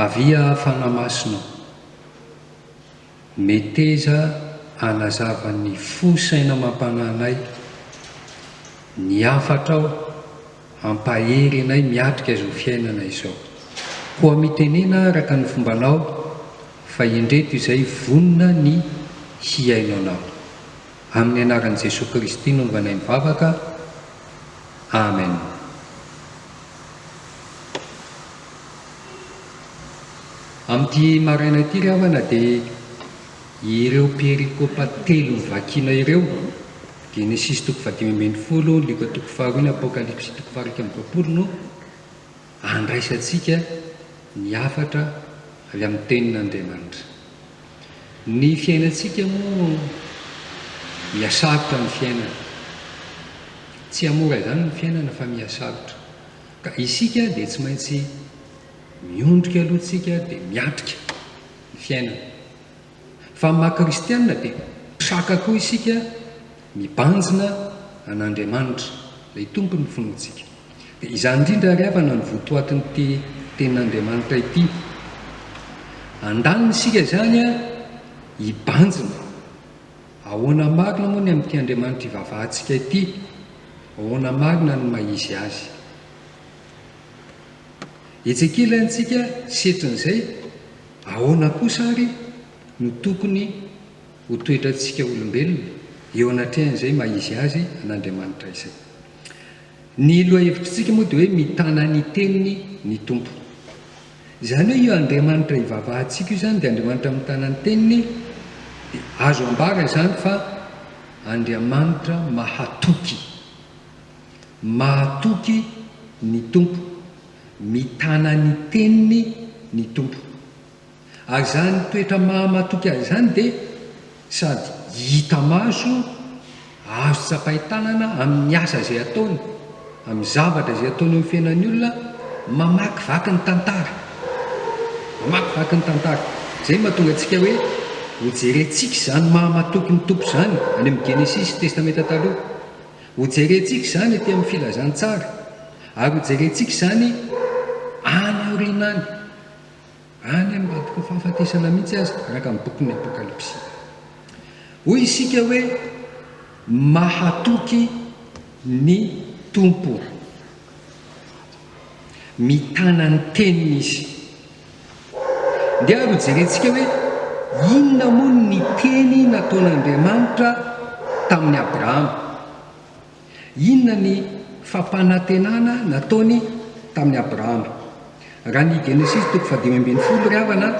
avia fanamasina meteza anazava ny fosaina mampananay ny afatra ao ampahery anay miatrika zao fiainana izao koa mitenena araka ny fombanao fa indreto izay vonina ny hiainonao amin'ny anaran'i Jesosy Kristy no vanay mivavaka. Amen. Amin'ity maraina ity ry havana dia ireo perikopa telo vakina ireo, Genesis 5:10, Luka 2:1, Apokalypsy 2:1 no andraisantsika ny afatra avy amin'ny tenin'Andriamanitra. Ny fiainantsika moa miasarotra ny fiainana, tsy amora izany ny fiainana fa miasarotra, ka isika dia tsy maintsy miondrika alohantsika dia miatrika ny fiainana. Fa maha-kristianina dia saka koa isika mibanjina an'Andriamanitra ilay tompony fonontsika. Dia izany indrindra ry havana ny votoatin'ity tenin'Andriamanitra ity. Andaniny isika izany a hibanjina. Ahoana marina moa ny amin'ity Andriamanitra ivavahantsika ity, ahoana marina ny maizy azy. Etsekilantsika setrin'izay ahoana kosa ary no tokony ho toetrantsika olombelona eo anatrehan'izay maizy azy an'Andriamanitra izay. Ny loha hevitrintsika moa dia hoe mitana ny teniny ny tompo. Izany hoe io Andriamanitra ivavahantsika io izany dia Andriamanitra mitana ny teniny, dia azo ambara izany fa Andriamanitra mahatoky, mahatoky ny tompo, mitana ny teniny ny tompo. Ary izany toetra mahamatoky azy izany dia sady hita maso, azo tsapaitanana amin'ny asa izay ataony, amin'ny zavatra izay ataony amin'ny fiainan'ny olona, mamakivaky ny tantara, mamakivaky ny tantara. Izay mahatonga antsika hoe ho jerentsika izany mahamatoky ny tompo izany any amin'ny Genesis testamenta taloha, ho jerentsika izany aty amin'ny filazantsara, ary ho jerentsika izany any aorinany, any amin'ny vadiko fahafatesana mihitsy azy araka amin'ny bokin'ny Apokalypsy. Hoy isika hoe mahatoky ny tompo, mitana ny teniny izy. Dia ary ho jerentsika hoe inona moa ny teny nataon'Andriamanitra tamin'ny Abrahama, inona ny fampanantenana nataony tamin'ny Abrahama. Raha ny Genesis 5:12 ry havana,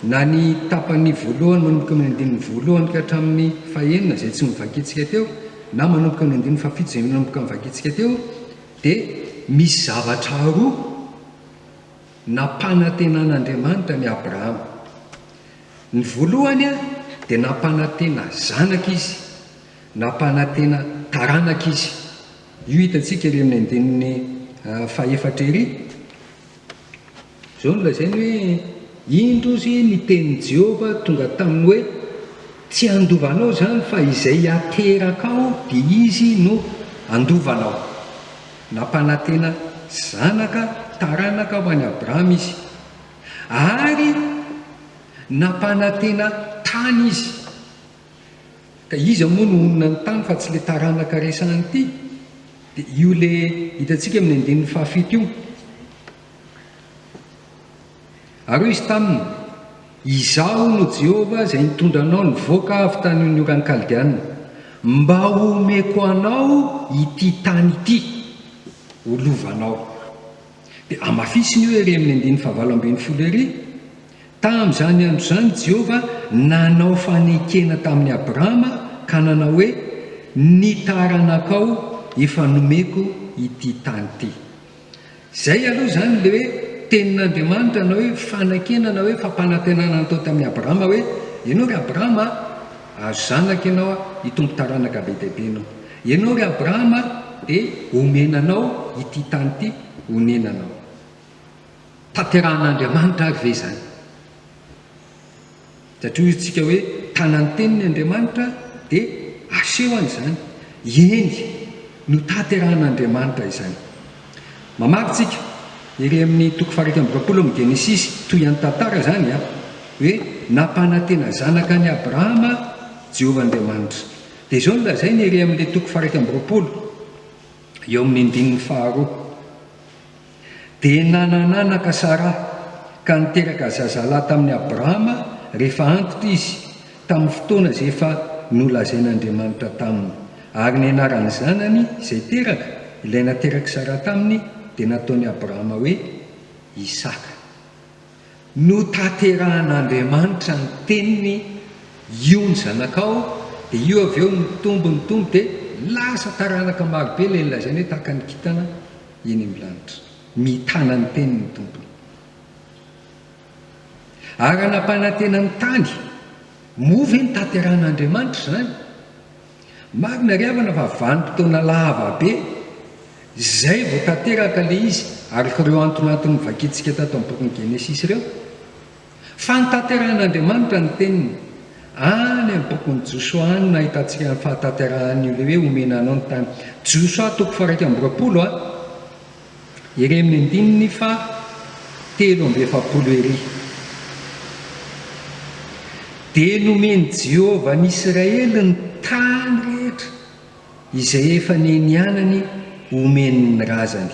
na ny tapany voalohany manomboka amin'ny 1 ka hatramin'ny 9 izay tsy mivakitsika teo, na manomboka amin'ny 7 izay manomboka mivakitsika teo, dia misy zavatra roa nampanantenan'Andriamanitra ny Abrahama. Ny voalohany a dia nampanantena zanaka izy, nampanantena taranaka izy. Io hitantsika ery amin'ny andinin'ny 4 ery. Izao no lazainy hoe indrozy ny tenin'i Jehovah tonga taminy hoe tsy andovanao izany fa izay ateraka ao dia izy no andovanao. Nampanantena zanaka, taranaka ho an'i Abrahama izy, ary nampanantena tany izy. Ka izy moa no onona ny tany fa tsy le taranaka resahany ity. Dia io le hitantsika amin'ny 7 io. Ary izy taminy, izaho no Jehovah izay nitondranao nivoaka avy tany oran'ny Kaldiana, mba omeko anao ity tany ity olovanao. Dia amafisiny io ery amin'ny 9:12 ery. Tamin'izany andro izany Jehovah nanao fanekena tamin'ny Abrahama ka nanao hoe ny taranakao efa nomeko ity tany ity. Izay aloha izany le hoe tenin'Andriamanitra na hoe fanekena na hoe fampanantenana natao tamin'ny Abrahama hoe ianao ry Abrahama azo zanaka ianao hitombo taranaka be dia be ianao. Ianao ry Abrahama dia omenanao ity tany ity honenanao. Tanterahan'Andriamanitra ary ve izany? Satria isika hoe tananteniny Andriamanitra dia asehony izany. Eny no tanterahan'Andriamanitra izany. Mamaritsika iry amin'ny toko faharaiky amby roapolo amin'ny genesisy toy any tantara zany a hoe nampanantena zanaka ny abrahama jehovahandriamanitra dia izao no lazay ny iry amin'ilay toko faharaiky amby roapolo eo amin'ny andininy faharoa dia nanananaka Sara ka niteraka zazalahy tamin'ny abrahama rehefa antitra izy tamin'ny fotoana izay efa nolazain'andriamanitra taminy ary ny anaran'ny zanany izay teraka ilay nateraka Sara taminy dia nataony abrahama hoe Isaka. Notaterahan'andriamanitra ny teniny io ny zanakao dia io avy eo nitombo dia lasa taranaka marobe ilay lazainy hoe tahaka ny kintana eny amin'ny lanitra mitana ny teniny tompony. Ary anampanantena ny tany move ny taterahan'andriamanitra zany marina ry havana fa vanim-potoana lava be zay vao tanteraka le izy ary ireo antonantony vakitsika tato amin'ny bokin'ny genesisy ireo fa ny taterahan'andriamanitra ny teniny any amin'ny bokin'ny Josoa any nahitantsika ny fahataterahan'io le hoe omena anao ny tany. Josoa toko faharaiky amby roapolo iry amin'ny andininy fa 3:7 ery dia nomeny Jehovah ny Israely ny tany rehetra izay efa nenianany omeny ny razany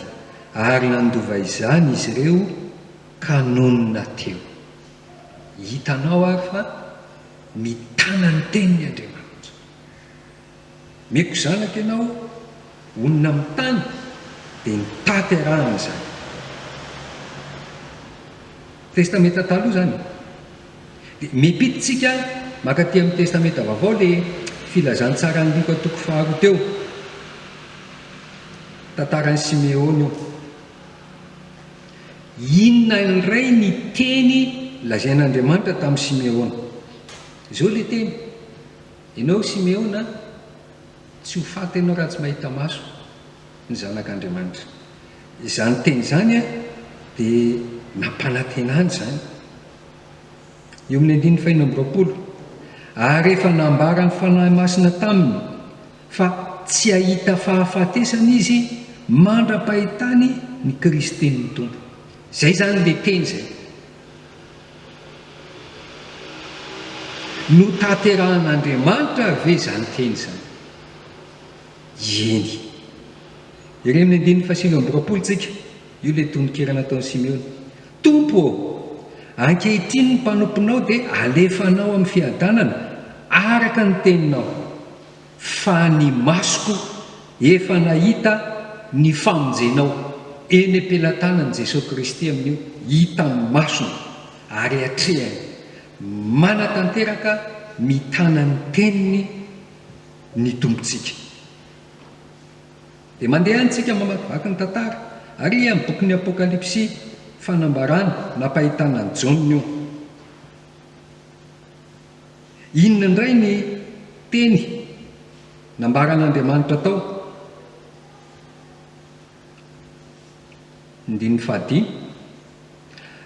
ary nandova izany izy ireo kanonina teo. Hitanao ary fa mitana ny teniny Andriamanitra. Meko zanaka ianao onina amin'ny tany dia nitaterahana zany. Testamenta taloha zany dia mipititsika makaty amin'ny testamenta vaovao le filazantsara ny liko toko faharoa teo tantaran'ny Simeona io. Inona iray ny teny lazain'Andriamanitra tamin'ny Simeona? Izao le teny, ianao Simeona tsy ho faty ianao raha tsy mahita maso ny zanak'Andriamanitra. Izany teny zany dia nampanantenany zany eo amin'ny andininy 5:20 ary rehefa nambara ny fanahy masina taminy fa tsy ahita fahafatesana izy mandra-pahitany ny Kristen'ny tompo. Zay zany le teny zay. Notaterahan'Andriamanitra ve zany teny zany? Eny. Iry amin'ny andininy 7:20 tsika io le tononkera nataon'ny Simeona. Tompo ankehitriny ny mpanomponao dia alefanao amin'ny fiadanana araka ny teninao fa ny masoko efa nahita ny famonjenao eny am-pelantanan'i Jesosy Kristy amin'io hita amin'ny masony ary hatrehany manatanteraka mitana ny teniny ny tompontsika. Dia mandeha antsika mamakivaky ny tantara ary amin'ny bokin'ny Apokalipsy fanambarana nampahitana ny Jaona io. Inona indray ny teny nambaran'Andriamanitra tao? Andininy 5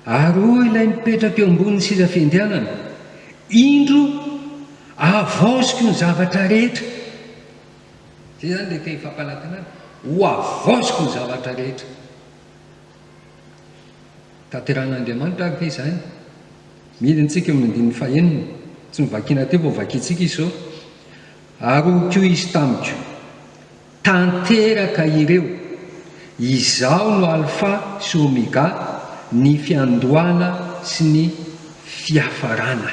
ary hoy ilay mipetraka eo ambonin'ny seza fiandianana, indro avaosiko ny zavatra rehetra. Zay zany le teny fampanantenana, ho avaosiko ny zavatra rehetra. Tanteran'Andriamanitra ary ve zany? Midintsika eo amin'ny andininy 9 tsy mivakiana teo vao vakitsika izy zao. Ary hoy izy tamiko, tanteraka ireo, izaho no alfa sy omega, ny fiandohana sy ny fiafarana.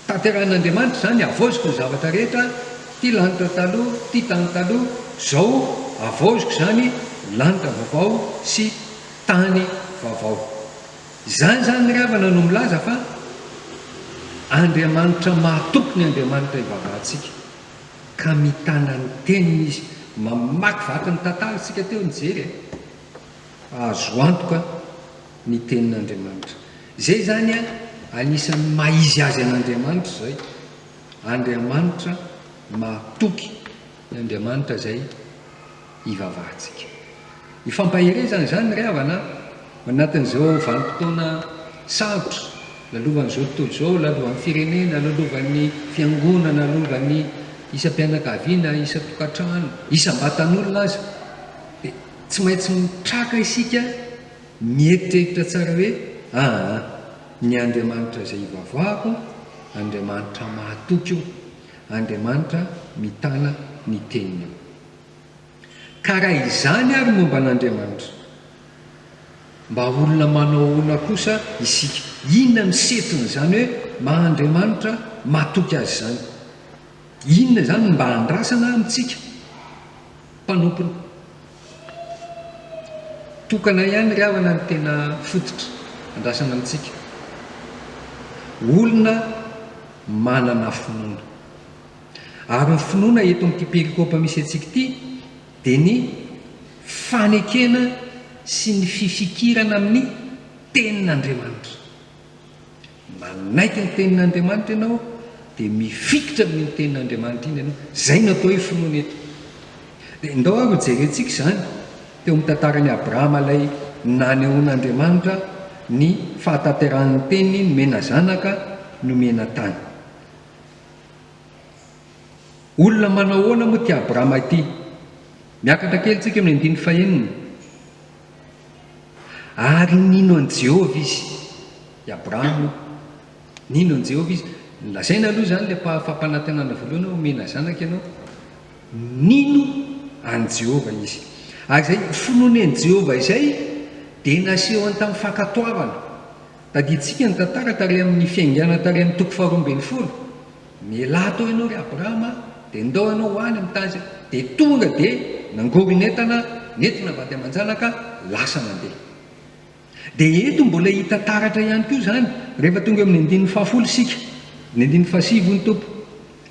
Tanteran'Andriamanitra zany avaosiko ny zavatra rehetra, ty lanitra taloha, ty tany taloha, zao avaosiko zany lanitra vaovao sy tany vaovao. Zany zany ry havana no milaza fa Andriamanitra mahatoky ny Andriamanitra ivavahantsika ka mitana ny teniny izy. Mamaky vaky ny tantara tsika teo nijery azo antoka ny tenin'Andriamanitra. Zay zany anisan'ny maizy azy an'Andriamanitra zay. Andriamanitra mahatoky ny Andriamanitra zay ivavahantsika. Ifampaherezana zany ry havana anatin'izao vanim-potoana sarotra, lalovan'izao tontolo izao, lalovan'ny firenena, lalovan'ny fiangonana, lalovan'ny isa-pianakaviana, isa-tokantrano, isa-batan'olona azy. Dia tsy maintsy mitraka isika mieritreritra tsara hoe ny Andriamanitra izay ivavahako, Andriamanitra mahatoky io, Andriamanitra mitana ny teniny io. Ka raha izany ary momba an'Andriamanitra, mba olona manao ona kosa isika, inona ny setiny zany hoe Andriamanitra mahatoky azy zany? Inona zany mba andrasana amintsika mpanompony? Tokana ihany ry havana ny tena fototra andrasana amintsika. Olona manana finoana, ary ny finoana eto amin'ity perikôpa misy antsika ity dia ny fanekena sy ny fifikirana amin'ny tenin'Andriamanitra. Manaiky ny tenin'Andriamanitra ianao dia mifikitra amin'ny tenin'Andriamanitra iny ianao. Zay no atao hoe finoana eto. Dia ndao ary jerentsika izany teo amin'ny tantaran'i Abrahama, ilay nanehoan'Andriamanitra ny fahatanteran'ny teniny nomena zanaka, nomena tany. Olona manao ahoana moa ty Abrahama ity? Miakatra kely tsika amin'ny 9:5. Ary nino an' Jehovah izy, i Abrahama, nino an' Jehovah izy? Lazaina aloha zany le fampanantenana voalohany omena zanaka ianao, nino an' Jehovah izy. Ary zay finoanen'i Jehovah izay dia naseho any tamin'ny fankatoavana. Taditsika ny tantara tary amin'ny fiaingana tary amin'ny 12. Mialahy tao ianao ry Abrahama, dia ndao ianao hoany amin'ny tany, dia tonga dia nangorinentana nentina vady aman-janaka, lasa mandeha. Dia eto mbola hita taratra ihany koa zany rehefa tonga amin'ny 9:10 sika, ny 9:7 ny tompo.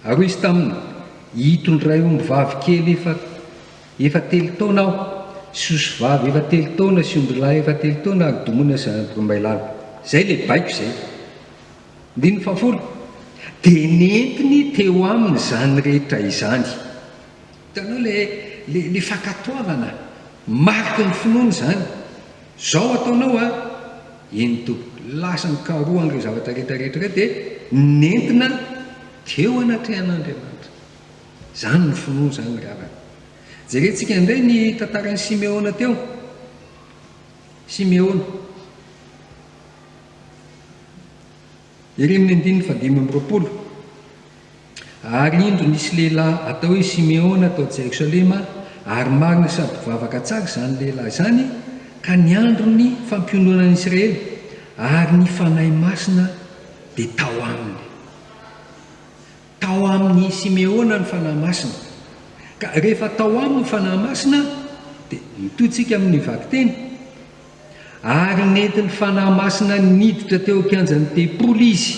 Ary izy taminy hitondray omby vavy kely efa 3 taona aho, sosy vavy efa 3 taona sy omby lahy efa 3 taona ary domona zanak'olombelala. Zay le baiko zay. 9:10 dia nentiny teo aminy zany rehetra izany. Hitanao le fankatoavana, mariky ny finoana zany. Zao ataonao iny tompo, lasa mikaroa an'ireo zavatra rehetrarehetra dia nentina teo anatrehan'Andriamanitra. Zany ny finoana zany ry havana. Jerentsika indray ny tantaran'ny Simeona teo. Simeona ery amin'ny 5:20. Ary indro nisy lehilahy atao hoe Simeona atao Jerosalema, ary marina sady vavaka tsara zany lehilahy zany, ka ny andro ny fampiononan'i Israely ary ny fanahy masina dia tao aminy. Tao amin'ny Simeona ny fanahy masina. Ka rehefa tao aminy ny fanahy masina dia mitotsika amin'ny vaky-teny, ary nentin'ny fanahy masina niditra teo an-kianjan'ny tempolo izy.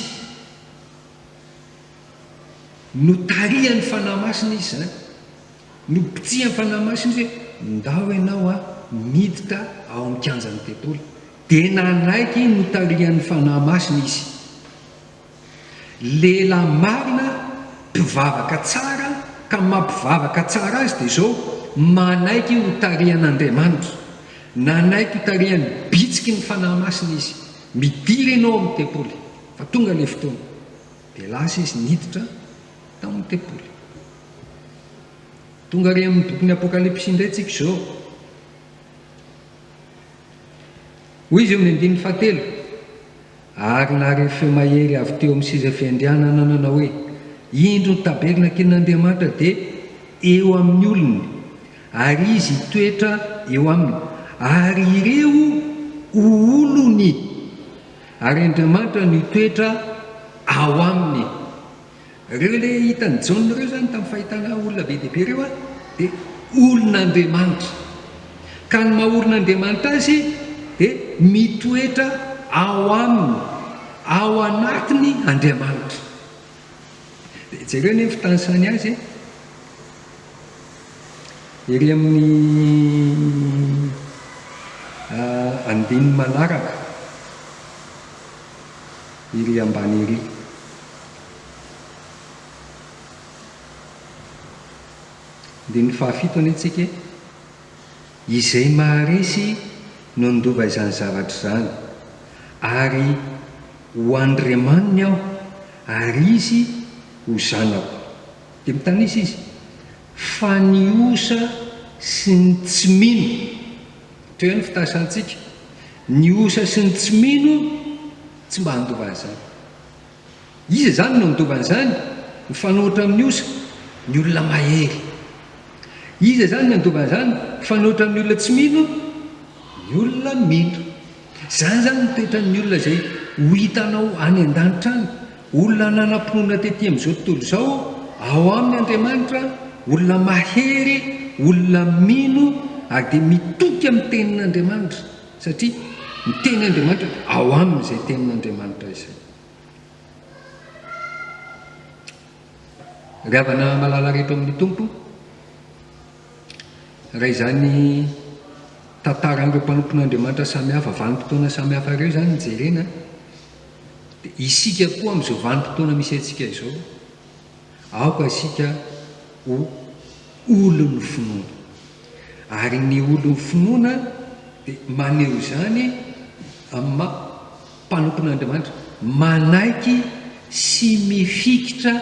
Notarihan'ny fanahy masina izy zany, nopitsihan'ny fanahy masina izy hoe ndao ianao miditra ao amin'ny kianjan'ny tempolo. Dia nanaiky notarihan'ny fanahy masina izy. Lehilahy marina, mpivavaka tsara, ka mampivavaka tsara azy dia zao manaiky hotarihan'Andriamanitra, nanaiky hotarihan'ny bitsiky ny fanahy masina izy. Midiry ianao amin'ny tempolo, fa tonga le fotoana dia lasa izy niditra tao amin'ny tempolo. Tonga ry amin'ny bokin'ny Apokalipsy indray tsika zao. Hoy izy amin'ny 9:7, ary nare feo mahery avy teo amin'ny seza fiandrianana nanao hoe indro ny tabernaken'Andriamanitra dia eo amin'ny olony, ary izy toetra eo aminy, ary ireo olony, ary Andriamanitra ny toetra ao aminy. Ireo le hitan'ny Jaona ireo zany tamin'ny fahitana olona be dia be ireo dia olon'Andriamanitra. Ka ny maha olon'Andriamanitra azy dia mitoetra ao aminy, ao anatiny Andriamanitra. Dia jereo ny fitanisany azy ery amin'ny andininy manaraka, iry ambany ery. Andininy 7 antsika, izay maharesy no ndova izany zavatra zany, ary ho andriamaniny aho, ary izy ho zanako. Dia mitanisa izy, fa ny osa sy ny tsy mino toy ny fitasantsika ny osa sy ny tsy mino tsy mba handovaan'izany. Iza zany no handovaan'izany? Ny fanohitra amin'ny osa ny olona mahery. Iza zany ny handovaan'izany? Fanohitra amin'ny olona tsy mino ny olona mino. Zany zany ny toetran'ny olona zay ho hitanao any an-danitra any, olona nanam-pinoana tetỳ amin'izao tontolo izao ao amin'ny Andriamanitra, olona mahery, olona mino ary dia mitoky amin'ny tenin'Andriamanitra satria ny tenin'Andriamanitra ao amin'izay tenin'Andriamanitra izay. Ravana malala rehetra amin'ny tompo raha izany tantaran'ireo mpanompon'Andriamanitra samihafa, vanim-potoana samihafa ireo zany ny jerena, dia isika koa amin'izao vanim-potoana misy antsika izao aoka isika ho olon'ny finoana. Ary ny olon'ny finoana dia maneho izany amin'ny mpanompon'Andriamanitra manaiky sy mifikitra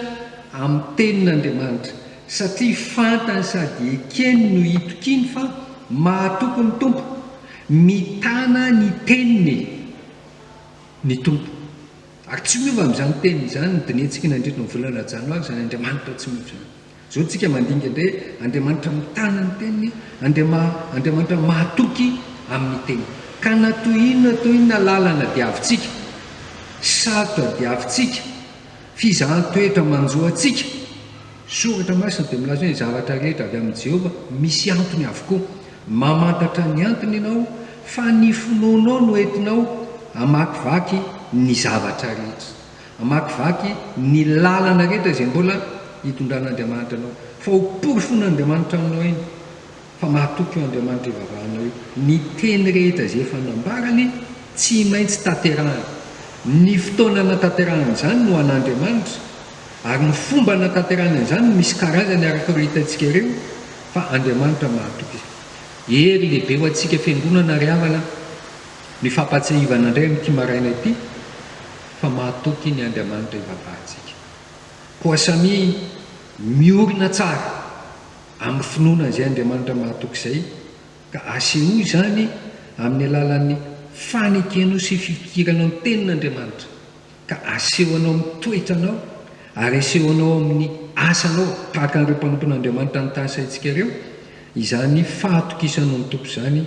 amin'ny tenin'Andriamanitra satria fantany sady ekeny no hitokiny fa mahatoky ny tompo, mitana ny teniny ny tompo. Ary tsy miova amin'izany teniny izany ny dinihitsika nandritra ny volana janoary izany Andriamanitra tsy miova izany. Zao tsika mandinga indray Andriamanitra mitana ny teniny, Andriamanitra mahatoky amin'ny teniny. Ka natoinona lalana diavintsika, sarotra diavintsika, fizahan-toetra manjoantsika. Soratra masina dia milaza hoe zavatra rehetra avy amin'ny Jehovah misy antony avokoa. Mamantatra ny antony ianao fa ny finoanao no entinao hamakivaky ny zavatra rehetra, hamakivaky ny lalana rehetra izay mbola hitondran'Andriamanitra anao, fa ho porofon'Andriamanitra aminao iny, fa mahatoky io Andriamanitra ivavahanao io. Ny teny rehetra izay efa nambarany tsy maintsy tanterahana. Ny fotoana natanterahana izany no an'Andriamanitra, ary ny fomba natanterahana izany misy karazany araka ireo hitantsika ireo, fa Andriamanitra mahatoky. Ery lehibe ho antsika fiangonana ry havana ny fampatsiahivana indray amin'ity maraina ity, fa mahatoky ny Andriamanitra ivavahantsika. Koa samy miorina tsara amin'ny finoana izay Andriamanitra mahatoky izay, ka aseho izany amin'ny alalan'ny fanekenao sy fikiranao ny tenin'Andriamanitra, ka asehoanao amin'ny toetranao ary asehoanao amin'ny asanao tahaka an'ireo mpanompon'Andriamanitra ny tasaintsika ireo, izany fahatokisanao ny tompo izany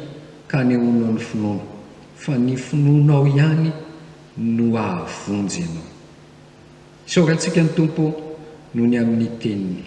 ka anehoanao ny finoana, fa ny finoanao ihany no ahavonjy ianao. Isaorantsika ny tompo noho ny amin'ny teniny.